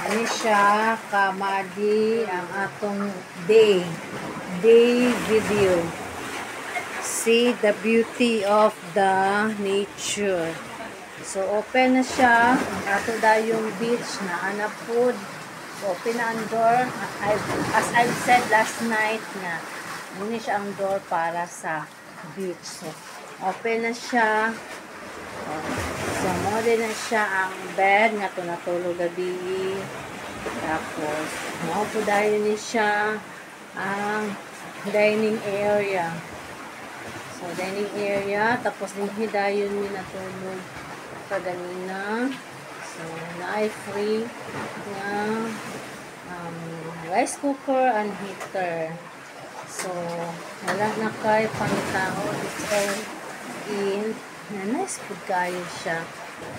Ini siya kamadi ang atong day video. See the beauty of the nature. So open na siya ang ato dayong beach na anapod. So open na ang door. As I've said last night na ini siya ang door para sa beach. So open na siya. So mo din na siya ang bed nga to natulog gabi. Tapos mo po dahil ni siya ang dining area. So dining area tapos din hidayon ni natulog kaganina. So na free nga rice cooker and heater. So wala na kay pangitao. It's all in na nice food kayo siya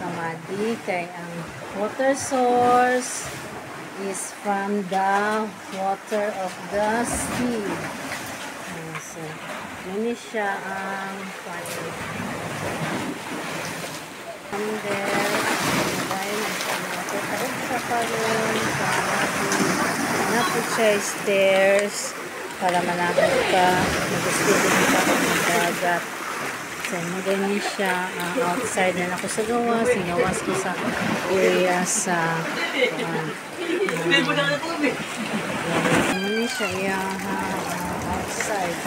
kamadi kay ang water source is from the water of the sea. So ini siya ang from there dahil nagpapalapit sa karon na po siya stairs para malapit ka mag-stay ka ng dagat. So, maganda siya outside na ako sa gawas. Sinawas ko sa area sa ano siya outside.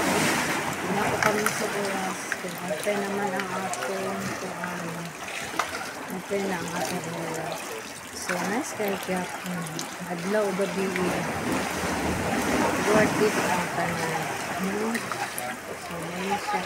Hindi ako kami sa gawas. Open naman ang atong open na ang atong gawas. So, nice kayo kaya adlaw gabi. Worth it ang tanan. So, nice siya